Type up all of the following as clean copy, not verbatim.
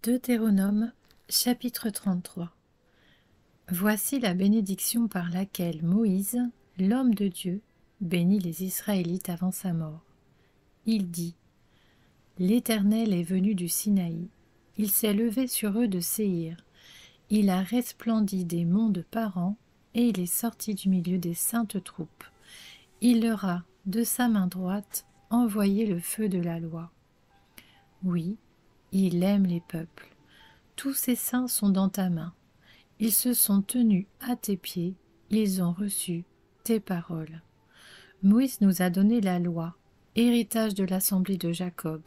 Deutéronome, chapitre 33. Voici la bénédiction par laquelle Moïse, l'homme de Dieu, bénit les Israélites avant sa mort. Il dit : L'Éternel est venu du Sinaï, il s'est levé sur eux de Séhir, il a resplendi des monts de Paran, et il est sorti du milieu des saintes troupes. Il leur a, de sa main droite, envoyé le feu de la loi. Oui, il aime les peuples. Tous ses saints sont dans ta main. Ils se sont tenus à tes pieds, ils ont reçu tes paroles. Moïse nous a donné la loi, héritage de l'assemblée de Jacob.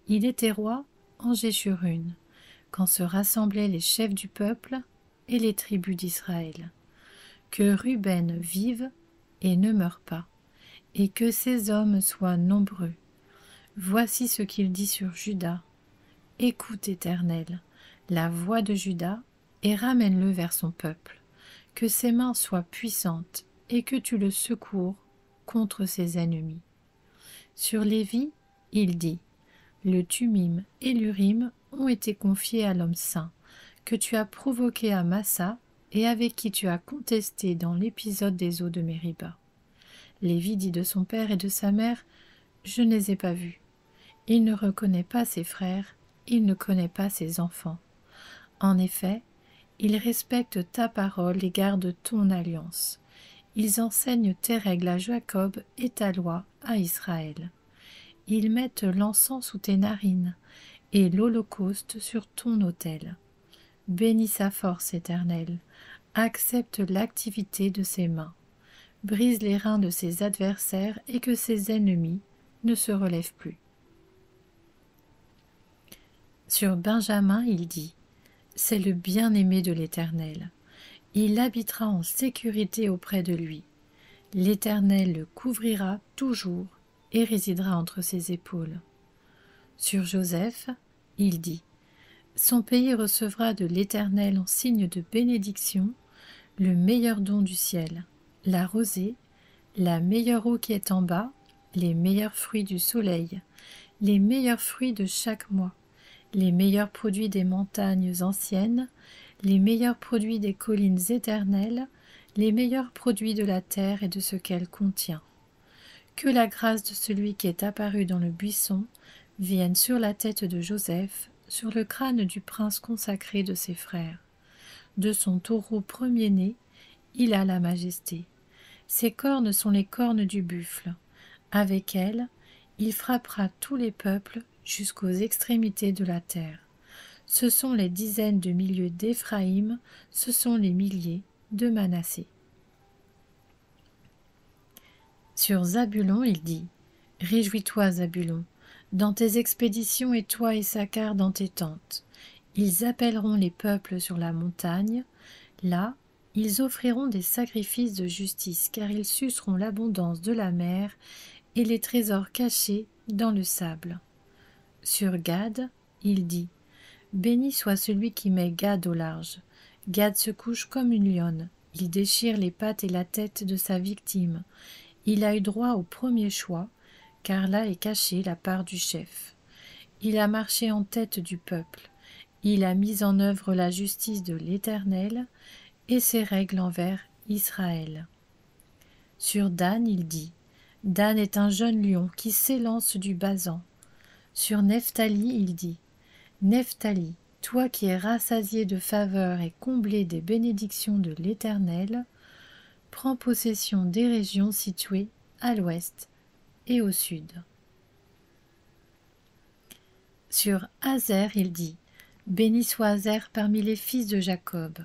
Il était roi en Jéshurun, quand se rassemblaient les chefs du peuple et les tribus d'Israël. Que Ruben vive et ne meure pas, et que ses hommes soient nombreux. Voici ce qu'il dit sur Juda. Écoute, Éternel, la voix de Juda, et ramène-le vers son peuple. Que ses mains soient puissantes, et que tu le secours contre ses ennemis. Sur Lévi, il dit : Le Thummim et l'Urim ont été confiés à l'homme saint, que tu as provoqué à Massa, et avec qui tu as contesté dans l'épisode des eaux de Mériba. Lévi dit de son père et de sa mère : Je ne les ai pas vus. Il ne reconnaît pas ses frères, il ne connaît pas ses enfants. En effet, ils respectent ta parole et gardent ton alliance. Ils enseignent tes règles à Jacob et ta loi à Israël. Ils mettent l'encens sous tes narines et l'holocauste sur ton autel. Bénis sa force éternelle, accepte l'activité de ses mains. Brise les reins de ses adversaires et que ses ennemis ne se relèvent plus. Sur Benjamin, il dit : C'est le bien-aimé de l'Éternel. Il habitera en sécurité auprès de lui. L'Éternel le couvrira toujours et résidera entre ses épaules. Sur Joseph, il dit : Son pays recevra de l'Éternel en signe de bénédiction le meilleur don du ciel, la rosée, la meilleure eau qui est en bas, les meilleurs fruits du soleil, les meilleurs fruits de chaque mois, les meilleurs produits des montagnes anciennes, les meilleurs produits des collines éternelles, les meilleurs produits de la terre et de ce qu'elle contient. Que la grâce de celui qui est apparu dans le buisson vienne sur la tête de Joseph, sur le crâne du prince consacré de ses frères. De son taureau premier-né, il a la majesté. Ses cornes sont les cornes du buffle. Avec elles, il frappera tous les peuples jusqu'aux extrémités de la terre. Ce sont les dizaines de milliers d'Éphraïm, ce sont les milliers de Manassé. Sur Zabulon, il dit : Réjouis-toi, Zabulon, dans tes expéditions, et toi, Issachar, dans tes tentes. Ils appelleront les peuples sur la montagne. Là, ils offriront des sacrifices de justice, car ils suceront l'abondance de la mer et les trésors cachés dans le sable. Sur Gad, il dit : Béni soit celui qui met Gad au large. Gad se couche comme une lionne. Il déchire les pattes et la tête de sa victime. Il a eu droit au premier choix, car là est cachée la part du chef. Il a marché en tête du peuple. Il a mis en œuvre la justice de l'Éternel et ses règles envers Israël. Sur Dan, il dit : Dan est un jeune lion qui s'élance du Basan. Sur Nephtali, il dit : Nephtali, toi qui es rassasié de faveur et comblé des bénédictions de l'Éternel, prends possession des régions situées à l'ouest et au sud. Sur Azer, il dit : Béni soit Azer parmi les fils de Jacob,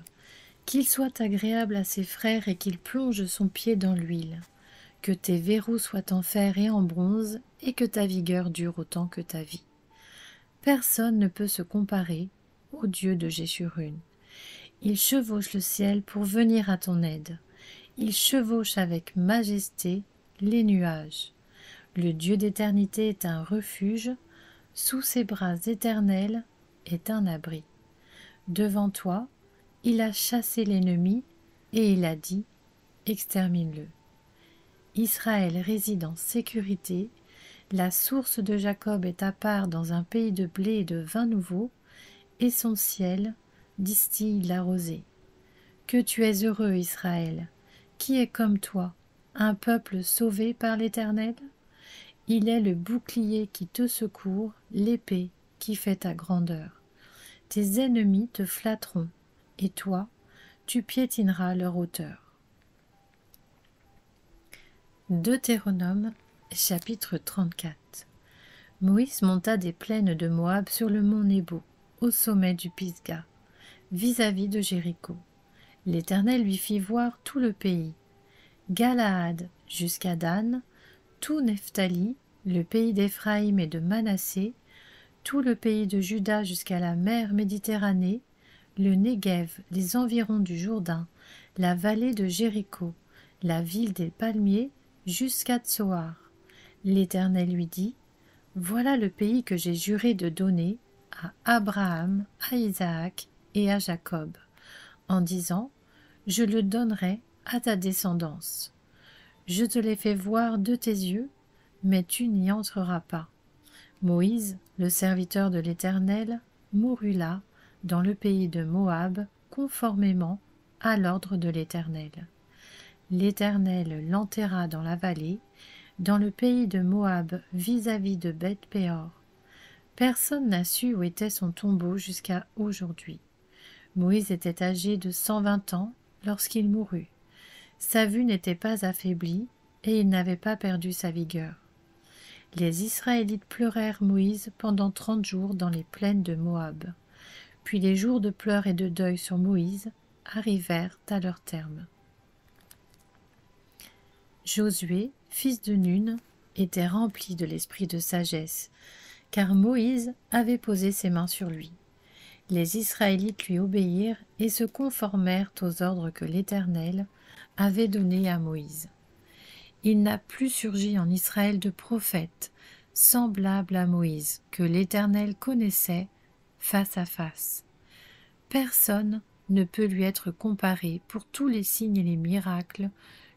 qu'il soit agréable à ses frères et qu'il plonge son pied dans l'huile, que tes verrous soient en fer et en bronze, et que ta vigueur dure autant que ta vie. Personne ne peut se comparer au Dieu de Jéshurun. Il chevauche le ciel pour venir à ton aide. Il chevauche avec majesté les nuages. Le Dieu d'éternité est un refuge, sous ses bras éternels est un abri. Devant toi, il a chassé l'ennemi et il a dit : Extermine-le. Israël réside en sécurité, la source de Jacob est à part dans un pays de blé et de vin nouveau, et son ciel distille la rosée. Que tu es heureux, Israël! Qui est comme toi, un peuple sauvé par l'Éternel? Il est le bouclier qui te secourt, l'épée qui fait ta grandeur. Tes ennemis te flatteront, et toi, tu piétineras leur hauteur. Deutéronome, chapitre 34. Moïse monta des plaines de Moab sur le mont Nebo, au sommet du Pisga, vis-à-vis de Jéricho. L'Éternel lui fit voir tout le pays, Galaad jusqu'à Dan, tout Nephtali, le pays d'Éphraïm et de Manassé, tout le pays de Juda jusqu'à la mer Méditerranée, le Néguev, les environs du Jourdain, la vallée de Jéricho, la ville des palmiers, jusqu'à Tsoar. L'Éternel lui dit, « Voilà le pays que j'ai juré de donner à Abraham, à Isaac et à Jacob, en disant, je le donnerai à ta descendance. Je te l'ai fait voir de tes yeux, mais tu n'y entreras pas. » Moïse, le serviteur de l'Éternel, mourut là, dans le pays de Moab, conformément à l'ordre de l'Éternel. L'Éternel l'enterra dans la vallée, dans le pays de Moab vis-à-vis de Beth-péor. Personne n'a su où était son tombeau jusqu'à aujourd'hui. Moïse était âgé de 120 ans lorsqu'il mourut. Sa vue n'était pas affaiblie et il n'avait pas perdu sa vigueur. Les Israélites pleurèrent Moïse pendant 30 jours dans les plaines de Moab. Puis les jours de pleurs et de deuil sur Moïse arrivèrent à leur terme. Josué, fils de Nun, était rempli de l'esprit de sagesse, car Moïse avait posé ses mains sur lui. Les Israélites lui obéirent et se conformèrent aux ordres que l'Éternel avait donnés à Moïse. Il n'a plus surgi en Israël de prophète semblable à Moïse, que l'Éternel connaissait face à face. Personne ne peut lui être comparé pour tous les signes et les miracles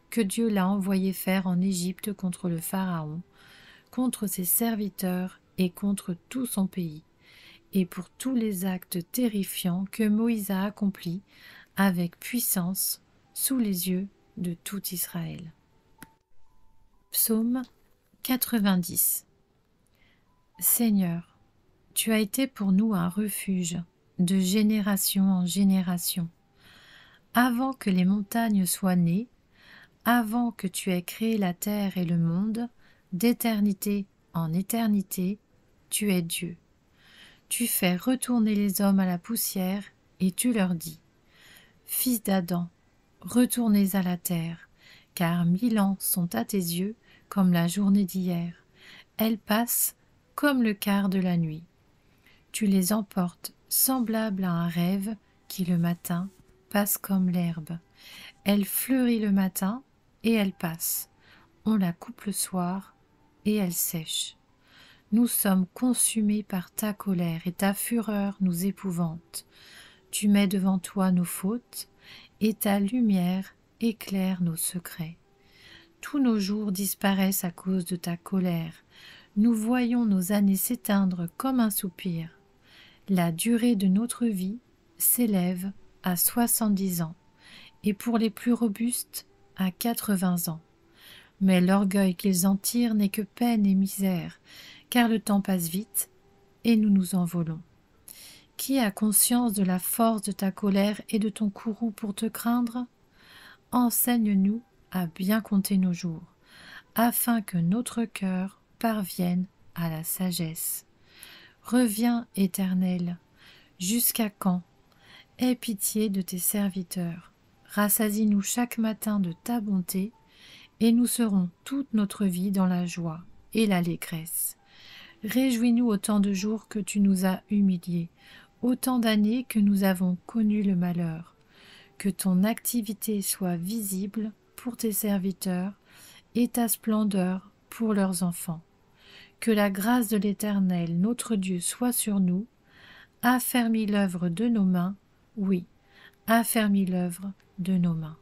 que Dieu l'a envoyé faire en Égypte contre le Pharaon, contre ses serviteurs et contre tout son pays, et pour tous les actes terrifiants que Moïse a accomplis avec puissance sous les yeux de tout Israël. Psaume 90. Seigneur, tu as été pour nous un refuge de génération en génération. Avant que les montagnes soient nées, avant que tu aies créé la terre et le monde, d'éternité en éternité, tu es Dieu. Tu fais retourner les hommes à la poussière et tu leur dis, « Fils d'Adam, retournez à la terre, car 1000 ans sont à tes yeux comme la journée d'hier. Elles passent comme le quart de la nuit. Tu les emportes semblables à un rêve qui le matin passe comme l'herbe. Elle fleurit le matin et elle passe. On la coupe le soir et elle sèche. Nous sommes consumés par ta colère et ta fureur nous épouvante. Tu mets devant toi nos fautes et ta lumière éclaire nos secrets. Tous nos jours disparaissent à cause de ta colère. Nous voyons nos années s'éteindre comme un soupir. La durée de notre vie s'élève à 70 ans, et pour les plus robustes, à 80 ans. Mais l'orgueil qu'ils en tirent n'est que peine et misère, car le temps passe vite, et nous nous envolons. Qui a conscience de la force de ta colère et de ton courroux pour te craindre? Enseigne-nous à bien compter nos jours, afin que notre cœur parvienne à la sagesse. Reviens, Éternel, jusqu'à quand? Aie pitié de tes serviteurs, rassasie-nous chaque matin de ta bonté, et nous serons toute notre vie dans la joie et l'allégresse. Réjouis-nous autant de jours que tu nous as humiliés, autant d'années que nous avons connu le malheur. Que ton activité soit visible pour tes serviteurs et ta splendeur pour leurs enfants. Que la grâce de l'Éternel, notre Dieu, soit sur nous. Affermis l'œuvre de nos mains, oui, affermis l'œuvre de nos mains.